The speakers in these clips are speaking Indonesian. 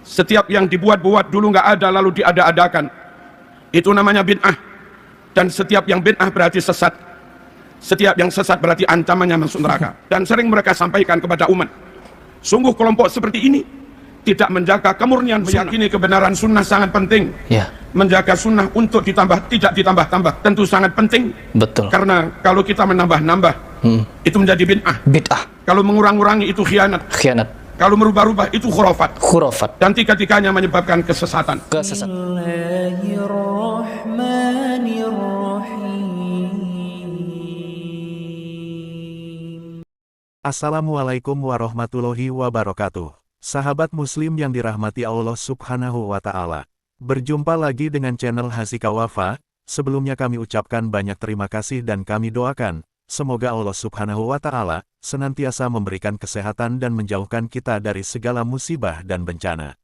Setiap yang dibuat-buat dulu nggak ada lalu diada-adakan, itu namanya bid'ah. Dan setiap yang bid'ah berarti sesat. Setiap yang sesat berarti ancamannya masuk neraka. Dan sering mereka sampaikan kepada umat, sungguh kelompok seperti ini tidak menjaga kemurnian. Meyakini kebenaran sunnah sangat penting. Menjaga sunnah untuk ditambah, tidak ditambah-tambah, tentu sangat penting. Betul. Karena kalau kita menambah-nambah, itu menjadi bid'ah. Kalau mengurang-urangi itu khianat. Kalau merubah-rubah itu khurafat. Dan tiga-tiganya menyebabkan kesesatan. Assalamualaikum warahmatullahi wabarakatuh. Sahabat muslim yang dirahmati Allah subhanahu wa ta'ala. Berjumpa lagi dengan channel Hasika Wafa. Sebelumnya kami ucapkan banyak terima kasih dan kami doakan semoga Allah subhanahu wa ta'ala senantiasa memberikan kesehatan dan menjauhkan kita dari segala musibah dan bencana.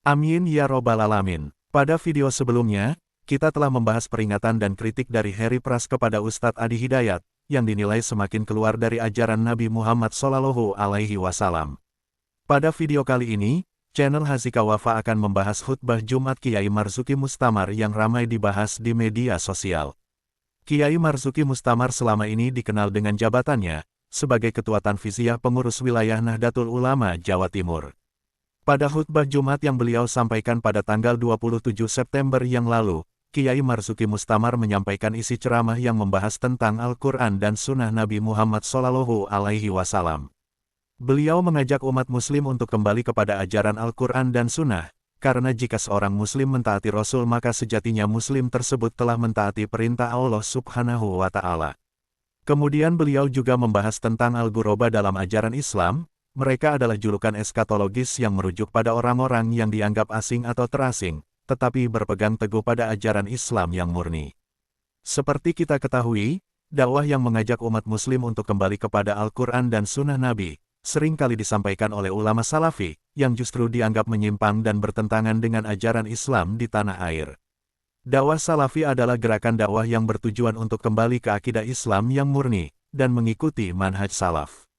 Amin ya robbal alamin. Pada video sebelumnya, kita telah membahas peringatan dan kritik dari Heri Pras kepada Ustadz Adi Hidayat, yang dinilai semakin keluar dari ajaran Nabi Muhammad SAW. Pada video kali ini, channel Hasika Wafa akan membahas khutbah Jumat Kiai Marzuki Mustamar yang ramai dibahas di media sosial. Kiai Marzuki Mustamar selama ini dikenal dengan jabatannya sebagai Ketua Tanfiziyah Pengurus Wilayah Nahdlatul Ulama Jawa Timur. Pada khutbah Jumat yang beliau sampaikan pada tanggal 27 September yang lalu, Kiai Marzuki Mustamar menyampaikan isi ceramah yang membahas tentang Al-Quran dan Sunnah Nabi Muhammad SAW. Beliau mengajak umat muslim untuk kembali kepada ajaran Al-Quran dan Sunnah, karena jika seorang muslim mentaati Rasul maka sejatinya muslim tersebut telah mentaati perintah Allah subhanahu wa ta'ala. Kemudian beliau juga membahas tentang Al-Ghuraba dalam ajaran Islam. Mereka adalah julukan eskatologis yang merujuk pada orang-orang yang dianggap asing atau terasing, tetapi berpegang teguh pada ajaran Islam yang murni. Seperti kita ketahui, dakwah yang mengajak umat muslim untuk kembali kepada Al-Quran dan Sunnah Nabi sering kali disampaikan oleh ulama salafi, yang justru dianggap menyimpang dan bertentangan dengan ajaran Islam di tanah air. Dakwah salafi adalah gerakan dakwah yang bertujuan untuk kembali ke akidah Islam yang murni, dan mengikuti manhaj salaf.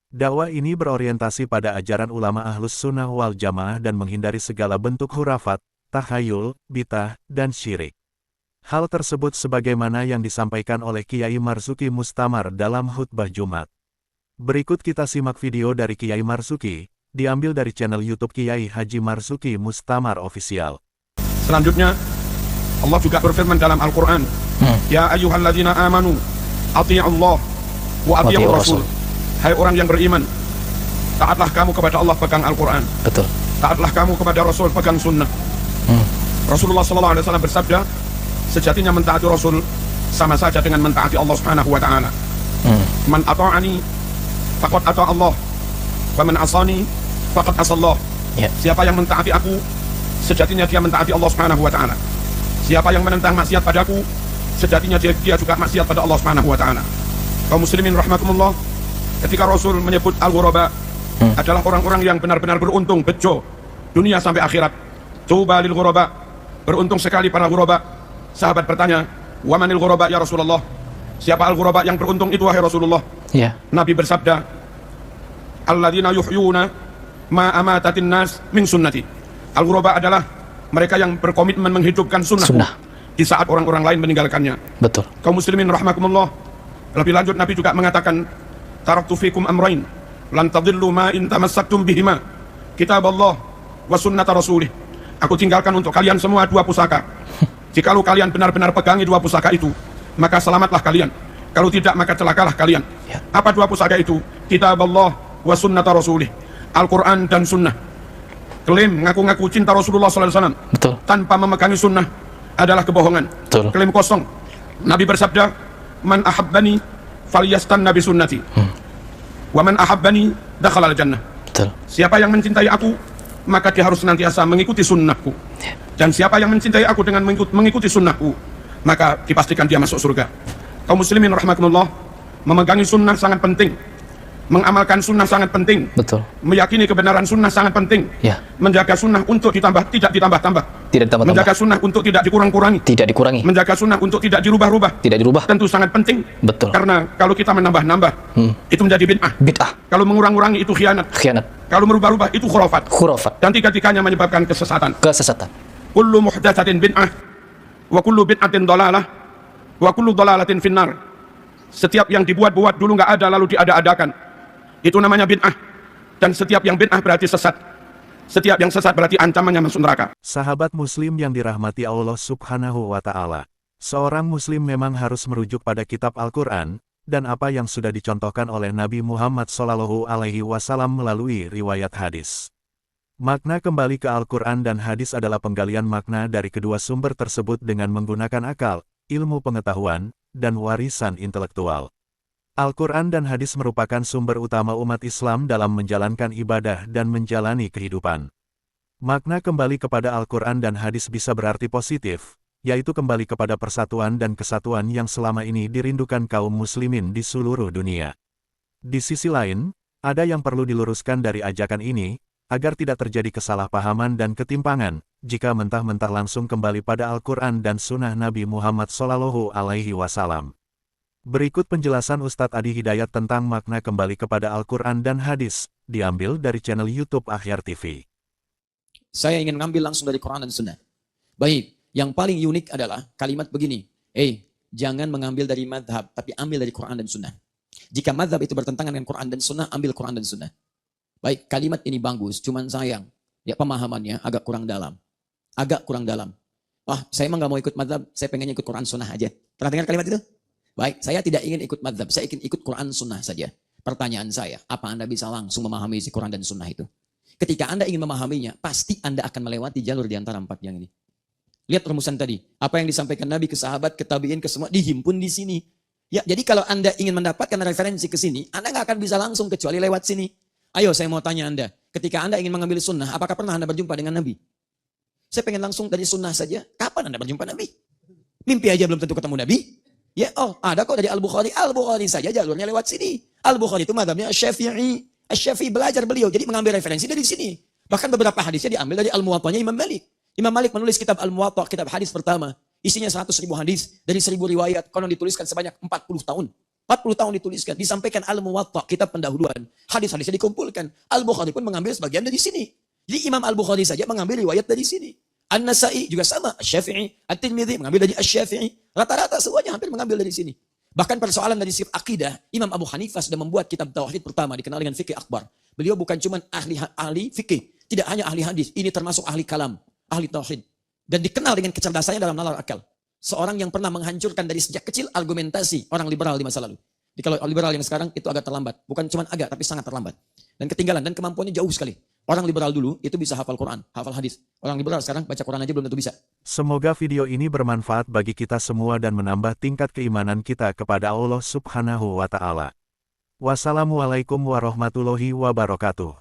Dakwah ini berorientasi pada ajaran ulama Ahlus Sunnah wal Jamaah dan menghindari segala bentuk hurafat, takhayul, bid'ah, dan syirik. Hal tersebut sebagaimana yang disampaikan oleh Kiai Marzuki Mustamar dalam khutbah Jumat. Berikut kita simak video dari Kiai Marzuki, diambil dari channel YouTube Kiai Haji Marzuki Mustamar Official. Selanjutnya, Allah juga berfirman dalam Al-Quran, Ya ayyuhalladzina amanu, ati'allah wa ati'ur rasul. Hai orang yang beriman, taatlah kamu kepada Allah, pegang Al-Quran. Betul. Taatlah kamu kepada Rasul, pegang sunnah. Rasulullah SAW bersabda, sejatinya mentaati Rasul sama saja dengan mentaati Allah Subhanahu wa ta'ala. Man ata'ani faqad ata Allah, wa man asani faqad asallah. Siapa yang mentaati aku, sejatinya dia mentaati Allah Subhanahu wa ta'ala. Siapa yang menentang maksiat padaku, sejatinya dia juga maksiat pada Allah Subhanahu wa ta'ala. Kaum muslimin rahimakumullah, ketika Rasul menyebut Al-Ghuraba adalah orang-orang yang benar-benar beruntung, bejo dunia sampai akhirat. Tuba lil ghuraba, beruntung sekali para ghuraba. Sahabat bertanya, wa manil ghuraba ya Rasulullah? Siapa al-ghuraba yang beruntung itu wahai Rasulullah? Nabi bersabda, alladzina yuhyuna ma amatatin nas min sunnati. Al-ghuraba adalah mereka yang berkomitmen menghidupkan sunnah di saat orang-orang lain meninggalkannya. Betul. Kaum muslimin rahimakumullah, lebih lanjut Nabi juga mengatakan, taraktu fikum amrain lan tadillu ma in tamassaktum bihima, kitaballah wa sunnata rasulih. Aku tinggalkan untuk kalian semua dua pusaka. Jikalau kalian benar-benar pegangi dua pusaka itu, maka selamatlah kalian. Kalau tidak, maka celakalah kalian. Apa dua pusaka itu? Kitaballah wa sunnata rasulih. Al-Quran dan sunnah. Klaim ngaku-ngaku cinta Rasulullah SAW tanpa memegangi sunnah adalah kebohongan. Klaim kosong. Nabi bersabda, man ahabbani falyastanna bi sunnati, wa man ahabbani dakhala al-jannah. Siapa yang mencintai aku, maka dia harus senantiasa mengikuti sunnahku. Dan siapa yang mencintai aku dengan mengikuti sunnahku, maka dipastikan dia masuk surga. Kaum muslimin rahimakumullah, memegangi sunnah sangat penting. Mengamalkan sunnah sangat penting. Betul. Meyakini kebenaran sunnah sangat penting. Menjaga sunnah untuk tidak ditambah-tambah. Menjaga sunnah untuk tidak dikurang-kurangi. Menjaga sunnah untuk tidak dirubah-rubah. Tentu sangat penting. Betul. Karena kalau kita menambah-nambah, itu menjadi bid'ah. Kalau mengurang-urangi itu khianat. Kalau merubah-rubah itu khurafat. Khurafat. Dan tiga-tiganya menyebabkan kesesatan. Kesesatan. Kullu muhdatsatin bid'ah wa kullu bid'atin dhalalah wa kullu dhalalatin finnar. Setiap yang dibuat-buat dulu nggak ada lalu diada-adakan, itu namanya bid'ah. Dan setiap yang bid'ah berarti sesat. Setiap yang sesat berarti ancamannya masuk neraka. Sahabat muslim yang dirahmati Allah Subhanahu wa Ta'ala, seorang muslim memang harus merujuk pada kitab Al-Quran dan apa yang sudah dicontohkan oleh Nabi Muhammad SAW melalui riwayat hadis. Makna kembali ke Al-Quran dan hadis adalah penggalian makna dari kedua sumber tersebut dengan menggunakan akal, ilmu pengetahuan, dan warisan intelektual. Al-Quran dan hadis merupakan sumber utama umat Islam dalam menjalankan ibadah dan menjalani kehidupan. Makna kembali kepada Al-Quran dan hadis bisa berarti positif, yaitu kembali kepada persatuan dan kesatuan yang selama ini dirindukan kaum muslimin di seluruh dunia. Di sisi lain, ada yang perlu diluruskan dari ajakan ini, agar tidak terjadi kesalahpahaman dan ketimpangan, jika mentah-mentah langsung kembali pada Al-Quran dan Sunnah Nabi Muhammad SAW. Berikut penjelasan Ustadz Adi Hidayat tentang makna kembali kepada Al-Quran dan hadis, diambil dari channel YouTube Akhyar TV. Saya ingin mengambil langsung dari Quran dan Sunnah. Baik, yang paling unik adalah kalimat begini. Jangan mengambil dari madhab, tapi ambil dari Quran dan Sunnah. Jika madhab itu bertentangan dengan Quran dan Sunnah, ambil Quran dan Sunnah. Baik, kalimat ini bagus, cuman sayang. Ya, pemahamannya agak kurang dalam. Agak kurang dalam. Saya emang gak mau ikut madhab, saya pengen ikut Quran Sunnah aja. Pernah dengar kalimat itu? Baik, saya tidak ingin ikut madhab, saya ingin ikut Quran Sunnah saja. Pertanyaan saya, apa Anda bisa langsung memahami isi Quran dan Sunnah itu? Ketika Anda ingin memahaminya, pasti Anda akan melewati jalur di antara empat yang ini. Lihat rumusan tadi. Apa yang disampaikan Nabi ke sahabat, ke tabi'in, ke semua, dihimpun di sini. Ya, jadi kalau Anda ingin mendapatkan referensi ke sini, Anda nggak akan bisa langsung kecuali lewat sini. Ayo saya mau tanya Anda. Ketika Anda ingin mengambil sunnah, apakah pernah Anda berjumpa dengan Nabi? Saya pengen langsung dari sunnah saja. Kapan Anda berjumpa Nabi? Mimpi aja belum tentu ketemu Nabi. Ya, ada kok dari Al-Bukhari. Al-Bukhari saja jalurnya lewat sini. Al-Bukhari itu madhabnya Asy-Syafi'i. Asy-Syafi'i belajar beliau, jadi mengambil referensi dari sini. Bahkan beberapa hadisnya diambil dari Al-Muwatta'nya Imam Malik. Imam Malik menulis kitab Al-Muwatta', kitab hadis pertama. Isinya 100.000 hadis, dari 1.000 riwayat. Konon dituliskan sebanyak 40 tahun. 40 tahun dituliskan, disampaikan Al-Muwatta', kitab pendahuluan. Hadis-hadisnya dikumpulkan. Al-Bukhari pun mengambil sebagian dari sini. Jadi Imam Al-Bukhari saja mengambil riwayat dari sini. An-Nasa'i juga sama, Asy-Syafi'i, At-Tirmidzi mengambil dari Asy-Syafi'i. Rata-rata semuanya hampir mengambil dari sini. Bahkan persoalan dari sifat akidah, Imam Abu Hanifah sudah membuat kitab tauhid pertama dikenal dengan fikih akbar. Beliau bukan cuma ahli fikih, tidak hanya ahli hadis, ini termasuk ahli kalam, ahli tauhid. Dan dikenal dengan kecerdasannya dalam nalar akal. Seorang yang pernah menghancurkan dari sejak kecil argumentasi orang liberal di masa lalu. Jadi kalau liberal yang sekarang itu agak terlambat, bukan cuma agak tapi sangat terlambat. Dan ketinggalan dan kemampuannya jauh sekali. Orang liberal dulu itu bisa hafal Quran, hafal hadis. Orang liberal sekarang baca Quran aja belum tentu bisa. Semoga video ini bermanfaat bagi kita semua dan menambah tingkat keimanan kita kepada Allah Subhanahu wa Ta'ala. Wassalamualaikum warahmatullahi wabarakatuh.